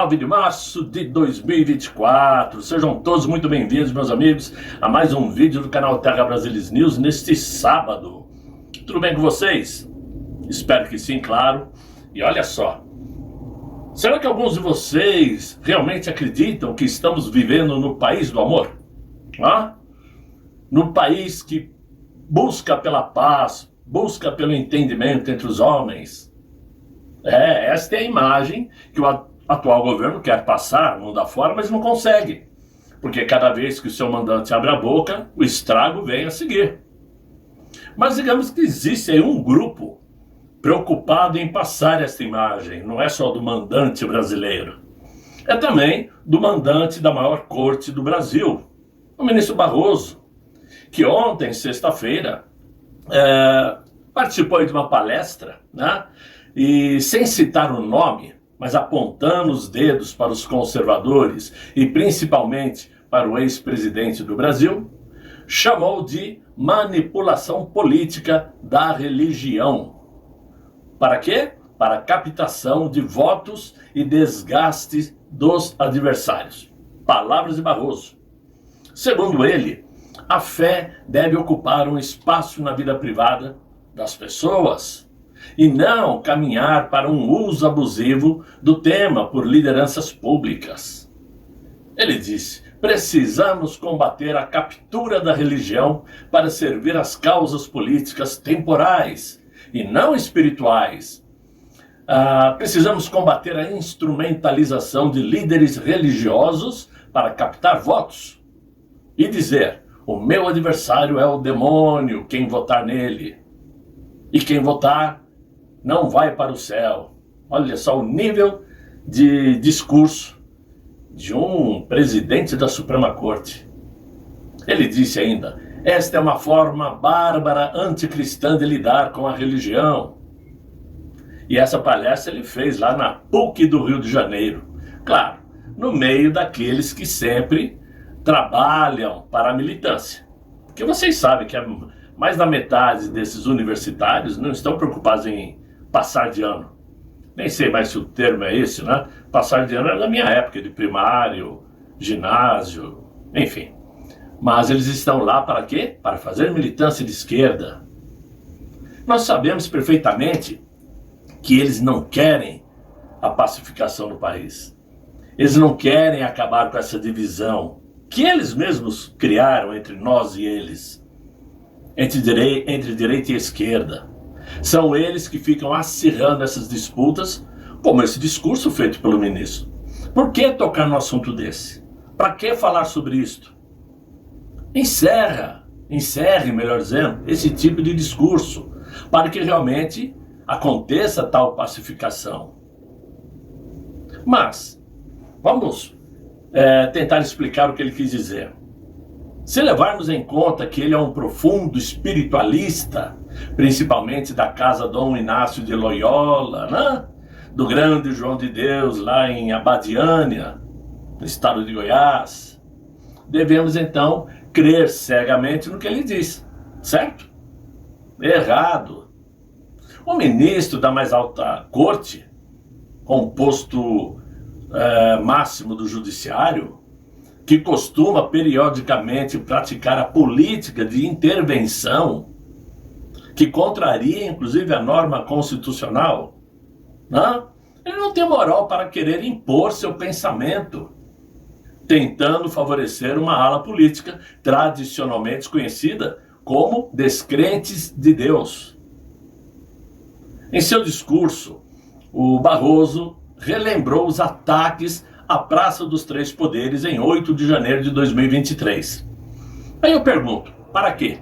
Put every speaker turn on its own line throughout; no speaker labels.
9 de março de 2024. Sejam todos muito bem-vindos, meus amigos, a mais um vídeo do canal Terra Brasilis News neste sábado. Tudo bem com vocês? Espero que sim, claro. E olha só, será que alguns de vocês realmente acreditam que estamos vivendo no país do amor? No país que busca pela paz, busca pelo entendimento entre os homens? Esta é a imagem que o atual governo quer passar, não dá fora, mas não consegue. Porque cada vez que o seu mandante abre a boca, o estrago vem a seguir. Mas digamos que existe aí um grupo preocupado em passar esta imagem. Não é só do mandante brasileiro. É também do mandante da maior corte do Brasil, o ministro Barroso, que ontem, sexta-feira, participou de uma palestra, né? E sem citar o nome, mas apontando os dedos para os conservadores e principalmente para o ex-presidente do Brasil, chamou de manipulação política da religião. Para quê? Para a captação de votos e desgaste dos adversários. Palavras de Barroso. Segundo ele, a fé deve ocupar um espaço na vida privada das pessoas e não caminhar para um uso abusivo do tema por lideranças públicas. Ele disse: precisamos combater a captura da religião para servir às causas políticas temporais e não espirituais. Precisamos combater a instrumentalização de líderes religiosos para captar votos e dizer: o meu adversário é o demônio, quem votar nele. E quem votar não vai para o céu. Olha só o nível de discurso de um presidente da Suprema Corte. Ele disse ainda: esta é uma forma bárbara anticristã de lidar com a religião. E essa palestra ele fez lá na PUC do Rio de Janeiro. Claro, no meio daqueles que sempre trabalham para a militância. Porque vocês sabem que mais da metade desses universitários não estão preocupados em passar de ano. Nem sei mais se o termo é esse, né? Passar de ano era da minha época, de primário, ginásio, enfim. Mas eles estão lá para quê? Para fazer militância de esquerda. Nós sabemos perfeitamente que eles não querem a pacificação do país. Eles não querem acabar com essa divisão que eles mesmos criaram entre nós e eles, entre direita e esquerda. São eles que ficam acirrando essas disputas, como esse discurso feito pelo ministro. Por que tocar no assunto desse? Para que falar sobre isto? Encerre, melhor dizendo, esse tipo de discurso, para que realmente aconteça tal pacificação. Mas vamos tentar explicar o que ele quis dizer. Se levarmos em conta que ele é um profundo espiritualista, principalmente da casa Dom Inácio de Loyola, né? Do grande João de Deus lá em Abadiânia, no estado de Goiás, devemos então crer cegamente no que ele diz, certo? Errado. O ministro da mais alta corte, com o posto máximo do judiciário, que costuma periodicamente praticar a política de intervenção, que contraria inclusive a norma constitucional, né? Ele não tem moral para querer impor seu pensamento, tentando favorecer uma ala política tradicionalmente conhecida como descrentes de Deus. Em seu discurso, o Barroso relembrou os ataques à Praça dos Três Poderes em 8 de janeiro de 2023. Aí eu pergunto, para quê?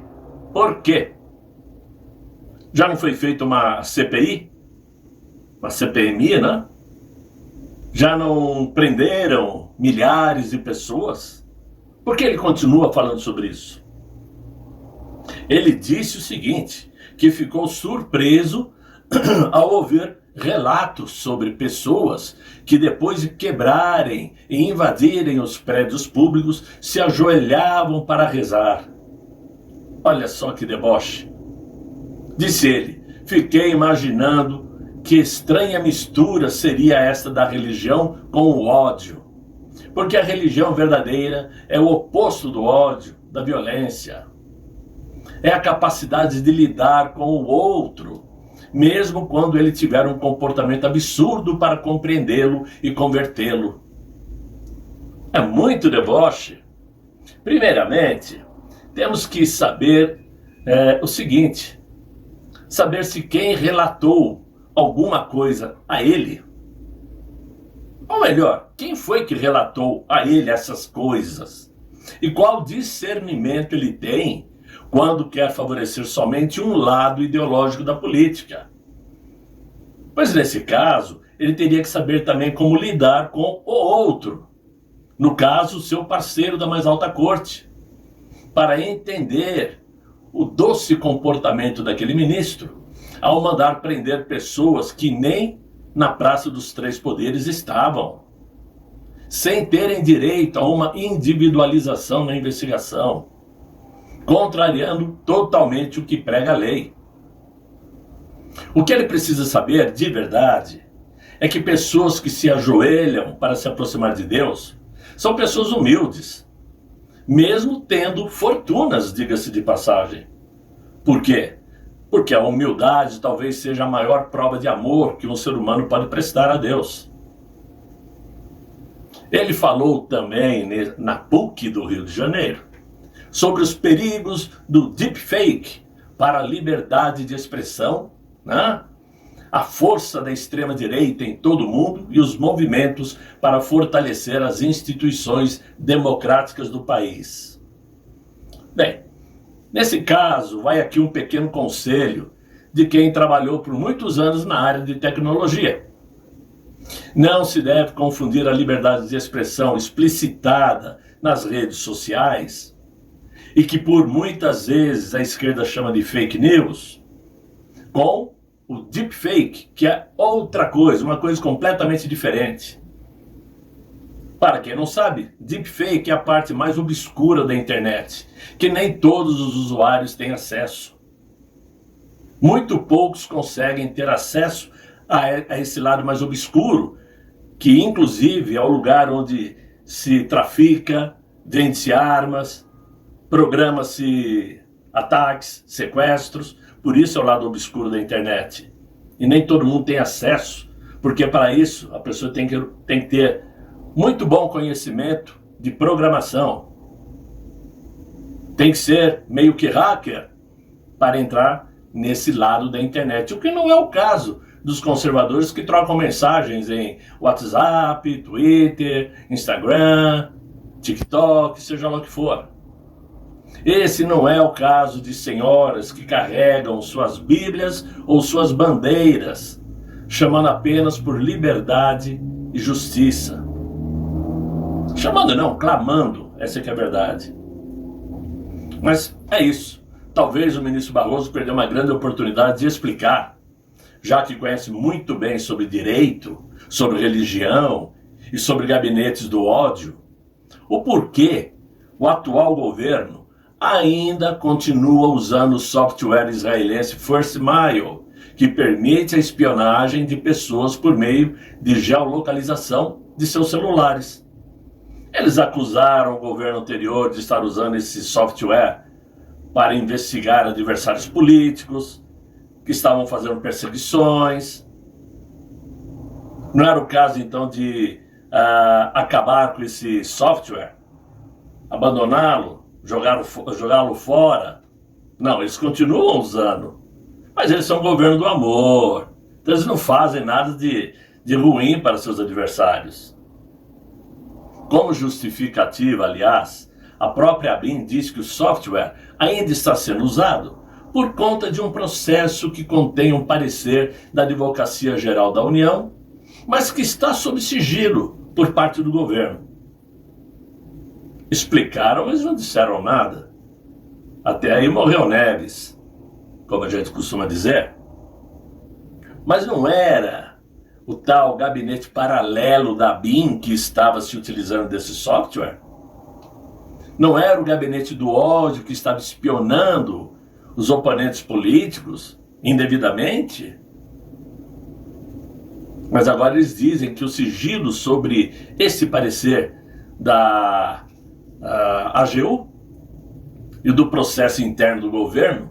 Por quê? Já não foi feita uma CPI? Uma CPMI, né? Já não prenderam milhares de pessoas? Por que ele continua falando sobre isso? Ele disse o seguinte, que ficou surpreso ao ouvir relatos sobre pessoas que depois de quebrarem e invadirem os prédios públicos se ajoelhavam para rezar. Olha só que deboche. Disse ele: fiquei imaginando que estranha mistura seria esta da religião com o ódio. Porque a religião verdadeira é o oposto do ódio, da violência. É a capacidade de lidar com o outro, mesmo quando ele tiver um comportamento absurdo para compreendê-lo e convertê-lo. É muito deboche. Primeiramente, temos que saber o seguinte: saber se quem relatou alguma coisa a ele, ou melhor, quem foi que relatou a ele essas coisas, e qual discernimento ele tem quando quer favorecer somente um lado ideológico da política. Pois nesse caso, ele teria que saber também como lidar com o outro, no caso, seu parceiro da mais alta corte, para entender o doce comportamento daquele ministro ao mandar prender pessoas que nem na Praça dos Três Poderes estavam, sem terem direito a uma individualização na investigação, contrariando totalmente o que prega a lei. O que ele precisa saber de verdade é que pessoas que se ajoelham para se aproximar de Deus são pessoas humildes, mesmo tendo fortunas, diga-se de passagem. Por quê? Porque a humildade talvez seja a maior prova de amor que um ser humano pode prestar a Deus. Ele falou também na PUC do Rio de Janeiro sobre os perigos do deepfake para a liberdade de expressão, né? A força da extrema-direita em todo o mundo e os movimentos para fortalecer as instituições democráticas do país. Bem, nesse caso, vai aqui um pequeno conselho de quem trabalhou por muitos anos na área de tecnologia. Não se deve confundir a liberdade de expressão explicitada nas redes sociais, e que por muitas vezes a esquerda chama de fake news, com o deepfake, que é outra coisa, uma coisa completamente diferente. Para quem não sabe, deepfake é a parte mais obscura da internet, que nem todos os usuários têm acesso. Muito poucos conseguem ter acesso a esse lado mais obscuro, que inclusive é o lugar onde se trafica, vende-se armas, programa-se ataques, sequestros. Por isso é o lado obscuro da internet. E nem todo mundo tem acesso, porque para isso a pessoa tem que ter muito bom conhecimento de programação. Tem que ser meio que hacker para entrar nesse lado da internet, o que não é o caso dos conservadores que trocam mensagens em WhatsApp, Twitter, Instagram, TikTok, seja lá o que for. Esse não é o caso de senhoras que carregam suas bíblias ou suas bandeiras, chamando apenas por liberdade e justiça. Chamando não, clamando, essa é que é a verdade. Mas é isso. Talvez o ministro Barroso perdeu uma grande oportunidade de explicar, já que conhece muito bem sobre direito, sobre religião e sobre gabinetes do ódio, o porquê o atual governo ainda continua usando o software israelense First Mile, que permite a espionagem de pessoas por meio de geolocalização de seus celulares. Eles acusaram o governo anterior de estar usando esse software para investigar adversários políticos, que estavam fazendo perseguições. Não era o caso, então, de acabar com esse software, abandoná-lo, jogá-lo fora? Não, eles continuam usando. Mas eles são o governo do amor. Então eles não fazem nada de ruim para seus adversários. Como justificativa, aliás, a própria ABIN diz que o software ainda está sendo usado por conta de um processo que contém um parecer da Advocacia Geral da União, mas que está sob sigilo por parte do governo. Explicaram, mas não disseram nada. Até aí morreu Neves, como a gente costuma dizer. Mas não era o tal gabinete paralelo da ABIN que estava se utilizando desse software? Não era o gabinete do ódio que estava espionando os oponentes políticos indevidamente? Mas agora eles dizem que o sigilo sobre esse parecer da AGU e do processo interno do governo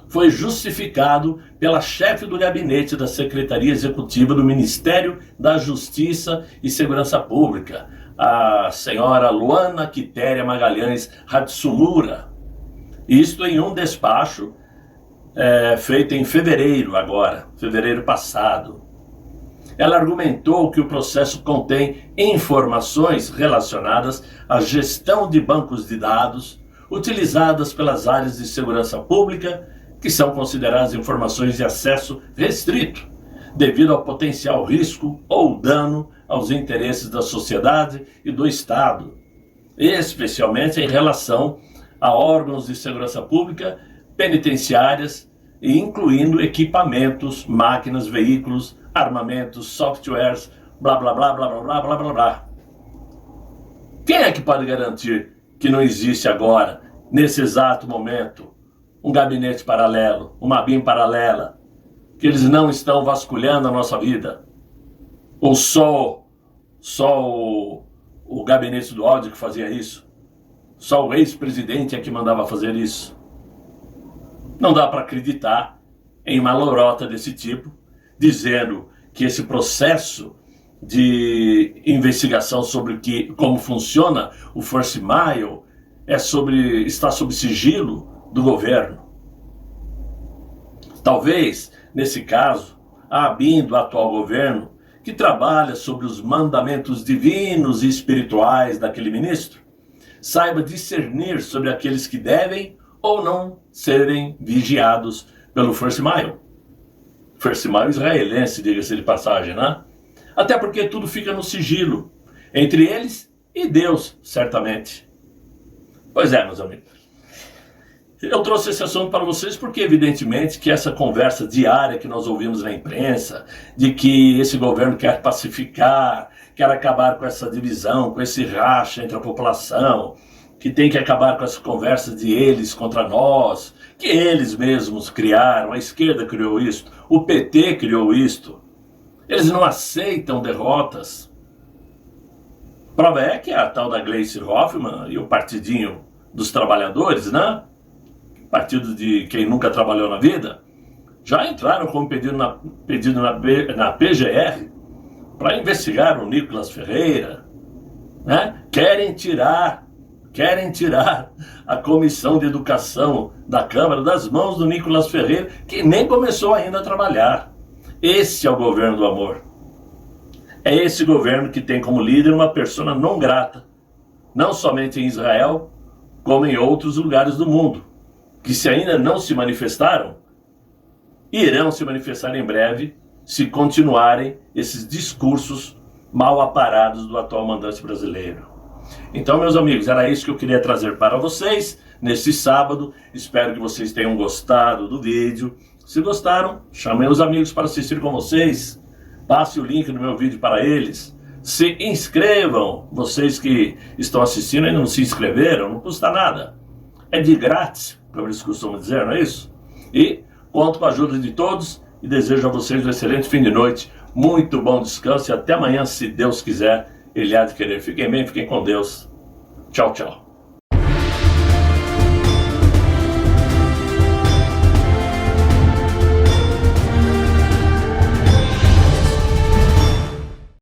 foi justificado pela chefe do gabinete da Secretaria Executiva do Ministério da Justiça e Segurança Pública, a senhora Luana Quitéria Magalhães Hatsumura. Isto em um despacho feito em fevereiro passado. Ela argumentou que o processo contém informações relacionadas à gestão de bancos de dados utilizadas pelas áreas de segurança pública, que são consideradas informações de acesso restrito, devido ao potencial risco ou dano aos interesses da sociedade e do Estado, especialmente em relação a órgãos de segurança pública, penitenciárias, e incluindo equipamentos, máquinas, veículos, armamentos, softwares, blá blá blá blá blá blá blá blá. Quem é que pode garantir que não existe agora, nesse exato momento, um gabinete paralelo, uma BIM paralela, que eles não estão vasculhando a nossa vida? Ou só o gabinete do ódio que fazia isso? Só o ex-presidente é que mandava fazer isso? Não dá para acreditar em uma lorota desse tipo, dizendo que esse processo de investigação sobre como funciona o First Mile está sob sigilo do governo. Talvez, nesse caso, a ABIN do atual governo, que trabalha sobre os mandamentos divinos e espirituais daquele ministro, saiba discernir sobre aqueles que devem ou não serem vigiados pelo First Mile. First Mile israelense, diga-se de passagem, né? Até porque tudo fica no sigilo, entre eles e Deus, certamente. Pois é, meus amigos. Eu trouxe esse assunto para vocês porque, evidentemente, que essa conversa diária que nós ouvimos na imprensa, de que esse governo quer pacificar, quer acabar com essa divisão, com esse racha entre a população, que tem que acabar com essa conversa de eles contra nós, que eles mesmos criaram, a esquerda criou isto, o PT criou isto. Eles não aceitam derrotas. Prova é que a tal da Gleice Hoffmann e o partidinho dos trabalhadores, né? Partido de quem nunca trabalhou na vida, já entraram com pedido na PGR para investigar o Nicolas Ferreira, né? Querem tirar a Comissão de Educação da Câmara das mãos do Nicolas Ferreira, que nem começou ainda a trabalhar. Esse é o governo do amor. É esse governo que tem como líder uma persona não grata, não somente em Israel, como em outros lugares do mundo, que se ainda não se manifestaram, irão se manifestar em breve, se continuarem esses discursos mal aparados do atual mandante brasileiro. Então, meus amigos, era isso que eu queria trazer para vocês neste sábado. Espero que vocês tenham gostado do vídeo. Se gostaram, chamem os amigos para assistir com vocês. Passe o link do meu vídeo para eles. Se inscrevam, vocês que estão assistindo e ainda não se inscreveram, não custa nada. É de grátis, como eles costumam dizer, não é isso? E conto com a ajuda de todos e desejo a vocês um excelente fim de noite, muito bom descanso e até amanhã, se Deus quiser, Ele há de querer. Fiquem bem, fiquem com Deus. Tchau, tchau.